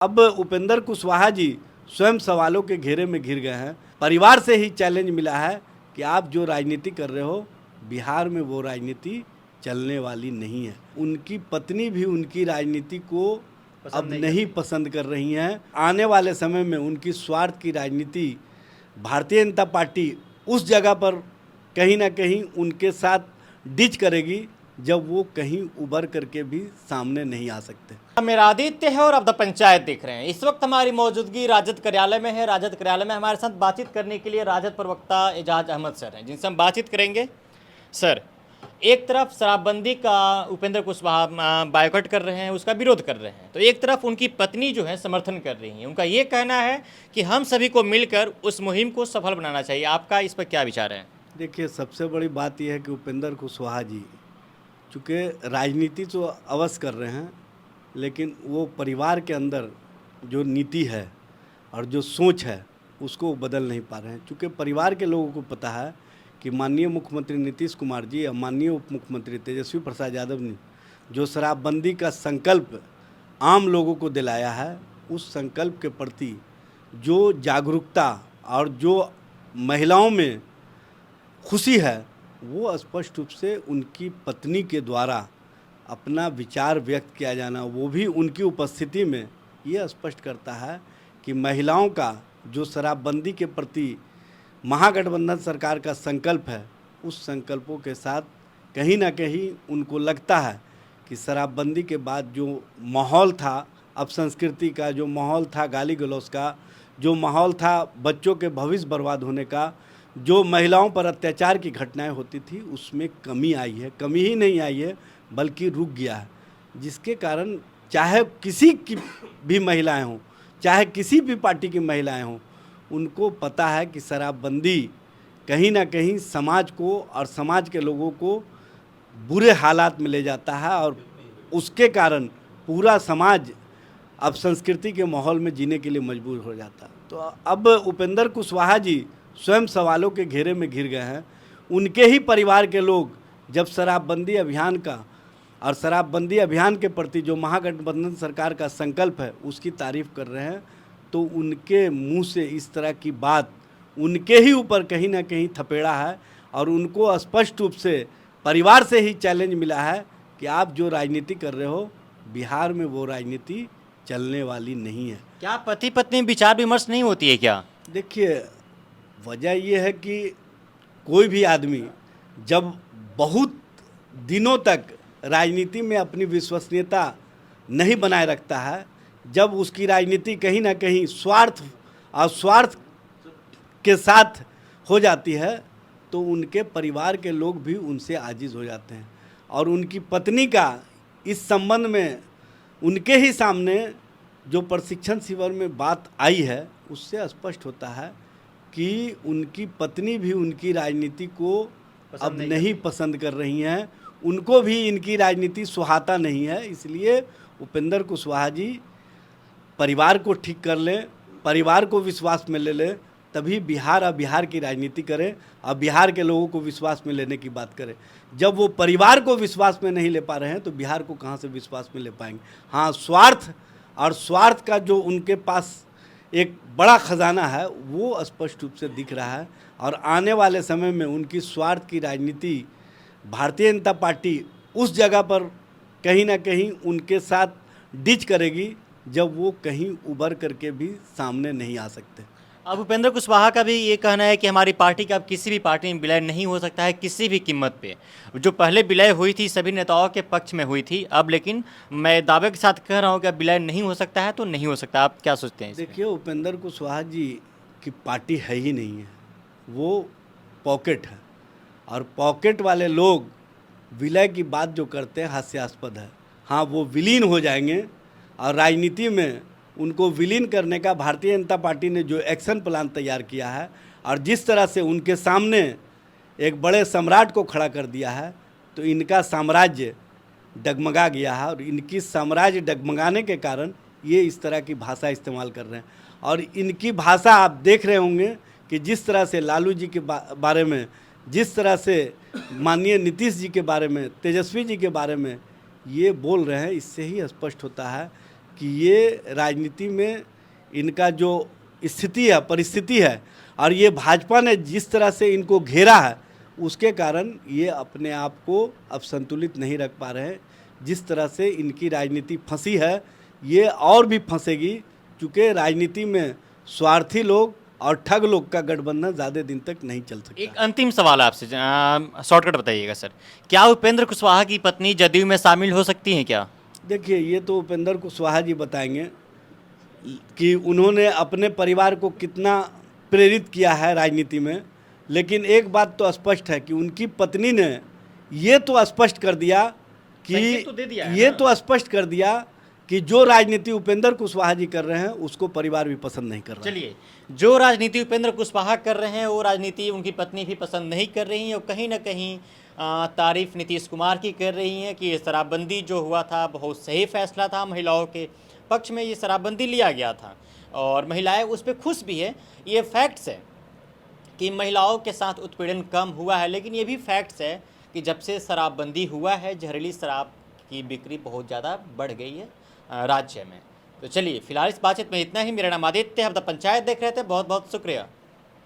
अब उपेंद्र कुशवाहा जी स्वयं सवालों के घेरे में घिर गए हैं। परिवार से ही चैलेंज मिला है कि आप जो राजनीति कर रहे हो बिहार में वो राजनीति चलने वाली नहीं है। उनकी पत्नी भी उनकी राजनीति को अब नहीं पसंद कर रही हैं। आने वाले समय में उनकी स्वार्थ की राजनीति भारतीय जनता पार्टी उस जगह पर कहीं ना कहीं उनके साथ डिच करेगी जब वो कहीं उबर करके भी सामने नहीं आ सकते। मेरा आदित्य है और अब द पंचायत देख रहे हैं। इस वक्त हमारी मौजूदगी राजद कार्यालय में है। राजद कार्यालय में हमारे साथ बातचीत करने के लिए राजद प्रवक्ता एजाज अहमद सर हैं, जिनसे हम बातचीत करेंगे। सर, एक तरफ शराबबंदी का उपेंद्र कुशवाहा बायकॉट कर रहे हैं, उसका विरोध कर रहे हैं, तो एक तरफ उनकी पत्नी जो है समर्थन कर रही हैं। उनका ये कहना है कि हम सभी को मिलकर उस मुहिम को सफल बनाना चाहिए। आपका इस पर क्या विचार है? देखिए, सबसे बड़ी बात यह है कि उपेंद्र कुशवाहा जी चूँकि राजनीति तो अवश्य कर रहे हैं, लेकिन वो परिवार के अंदर जो नीति है और जो सोच है उसको बदल नहीं पा रहे हैं। चूँकि परिवार के लोगों को पता है कि माननीय मुख्यमंत्री नीतीश कुमार जी और माननीय उप मुख्यमंत्री तेजस्वी प्रसाद यादव ने जो शराबबंदी का संकल्प आम लोगों को दिलाया है, उस संकल्प के प्रति जो जागरूकता और जो महिलाओं में खुशी है वो स्पष्ट रूप से उनकी पत्नी के द्वारा अपना विचार व्यक्त किया जाना, वो भी उनकी उपस्थिति में, ये स्पष्ट करता है कि महिलाओं का जो शराबबंदी के प्रति महागठबंधन सरकार का संकल्प है, उस संकल्पों के साथ कहीं ना कहीं उनको लगता है कि शराबबंदी के बाद जो माहौल था अपसंस्कृति का, जो माहौल था गाली गलौज का, जो माहौल था बच्चों के भविष्य बर्बाद होने का, जो महिलाओं पर अत्याचार की घटनाएं होती थी, उसमें कमी आई है। कमी ही नहीं आई है बल्कि रुक गया है, जिसके कारण चाहे किसी की भी महिलाएं हों, चाहे किसी भी पार्टी की महिलाएं हों, उनको पता है कि शराबबंदी कहीं ना कहीं समाज को और समाज के लोगों को बुरे हालात में ले जाता है और उसके कारण पूरा समाज अब संस्कृति के माहौल में जीने के लिए मजबूर हो जाता है। तो अब उपेंद्र कुशवाहा जी स्वयं सवालों के घेरे में घिर गए हैं। उनके ही परिवार के लोग जब शराबबंदी अभियान का और शराबबंदी अभियान के प्रति जो महागठबंधन सरकार का संकल्प है उसकी तारीफ़ कर रहे हैं, तो उनके मुंह से इस तरह की बात उनके ही ऊपर कहीं ना कहीं थपेड़ा है और उनको स्पष्ट रूप से परिवार से ही चैलेंज मिला है कि आप जो राजनीति कर रहे हो बिहार में वो राजनीति चलने वाली नहीं है। क्या पति पत्नी विचार विमर्श नहीं होती है क्या? देखिए, वजह ये है कि कोई भी आदमी जब बहुत दिनों तक राजनीति में अपनी विश्वसनीयता नहीं बनाए रखता है, जब उसकी राजनीति कहीं ना कहीं स्वार्थ और स्वार्थ के साथ हो जाती है, तो उनके परिवार के लोग भी उनसे आजिज़ हो जाते हैं। और उनकी पत्नी का इस संबंध में उनके ही सामने जो प्रशिक्षण शिविर में बात आई है उससे स्पष्ट होता है कि उनकी पत्नी भी उनकी राजनीति को अब नहीं पसंद कर रही हैं। उनको भी इनकी राजनीति सुहाता नहीं है। इसलिए उपेंद्र कुशवाहा जी परिवार को ठीक कर लें, परिवार को विश्वास में ले लें, तभी बिहार और बिहार की राजनीति करें और बिहार के लोगों को विश्वास में लेने की बात करें। जब वो परिवार को विश्वास में नहीं ले पा रहे हैं तो बिहार को कहाँ से विश्वास में ले पाएंगे। हाँ, स्वार्थ और स्वार्थ का जो उनके पास एक बड़ा खजाना है वो स्पष्ट रूप से दिख रहा है और आने वाले समय में उनकी स्वार्थ की राजनीति भारतीय जनता पार्टी उस जगह पर कहीं ना कहीं उनके साथ डिच करेगी जब वो कहीं उबर करके भी सामने नहीं आ सकते। अब उपेंद्र कुशवाहा का भी ये कहना है कि हमारी पार्टी का अब किसी भी पार्टी में विलय नहीं हो सकता है किसी भी कीमत पे। जो पहले विलय हुई थी सभी नेताओं के पक्ष में हुई थी, अब लेकिन मैं दावे के साथ कह रहा हूँ कि अब विलय नहीं हो सकता है तो नहीं हो सकता। आप क्या सोचते हैं? देखिए, उपेंद्र कुशवाहा जी की पार्टी है ही नहीं है, वो पॉकेट है और पॉकेट वाले लोग विलय की बात जो करते हैं हास्यास्पद है। हाँ, वो विलीन हो जाएंगे और राजनीति में उनको विलीन करने का भारतीय जनता पार्टी ने जो एक्शन प्लान तैयार किया है और जिस तरह से उनके सामने एक बड़े सम्राट को खड़ा कर दिया है, तो इनका साम्राज्य डगमगा गया है और इनकी साम्राज्य डगमगाने के कारण ये इस तरह की भाषा इस्तेमाल कर रहे हैं। और इनकी भाषा आप देख रहे होंगे कि जिस तरह से लालू जी के बारे में, जिस तरह से माननीय नीतीश जी के बारे में, तेजस्वी जी के बारे में ये बोल रहे हैं, इससे ही स्पष्ट होता है कि ये राजनीति में इनका जो स्थिति है, परिस्थिति है, और ये भाजपा ने जिस तरह से इनको घेरा है, उसके कारण ये अपने आप को अब संतुलित नहीं रख पा रहे हैं। जिस तरह से इनकी राजनीति फंसी है, ये और भी फंसेगी, क्योंकि राजनीति में स्वार्थी लोग और ठग लोग का गठबंधन ज़्यादा दिन तक नहीं चल सकता। एक अंतिम सवाल आपसे, शॉर्टकट बताइएगा सर, क्या उपेंद्र कुशवाहा की पत्नी जदयू में शामिल हो सकती हैं क्या? देखिए, ये तो उपेंद्र कुशवाहा जी बताएंगे कि उन्होंने अपने परिवार को कितना प्रेरित किया है राजनीति में, लेकिन एक बात तो स्पष्ट है कि उनकी पत्नी ने ये तो स्पष्ट कर दिया कि संकेत तो दे दिया है ये ना? तो स्पष्ट कर दिया कि जो राजनीति उपेंद्र कुशवाहा जी कर रहे हैं उसको परिवार भी पसंद नहीं कर रहा है। चलिए, जो राजनीति उपेंद्र कुशवाहा कर रहे हैं वो राजनीति उनकी पत्नी भी पसंद नहीं कर रही हैं, और कहीं ना कहीं तारीफ नीतीश कुमार की कर रही हैं कि ये शराबबंदी जो हुआ था बहुत सही फैसला था, महिलाओं के पक्ष में ये शराबबंदी लिया गया था और महिलाएं उस पर खुश भी है। ये फैक्ट्स है कि महिलाओं के साथ उत्पीड़न कम हुआ है, लेकिन ये भी फैक्ट्स है कि जब से शराबबंदी हुआ है जहरीली शराब की बिक्री बहुत ज़्यादा बढ़ गई है राज्य में। तो चलिए, फिलहाल इस बातचीत में इतना ही। मेरा नाम आदित्य है, अब तक पंचायत देख रहे थे। बहुत बहुत शुक्रिया।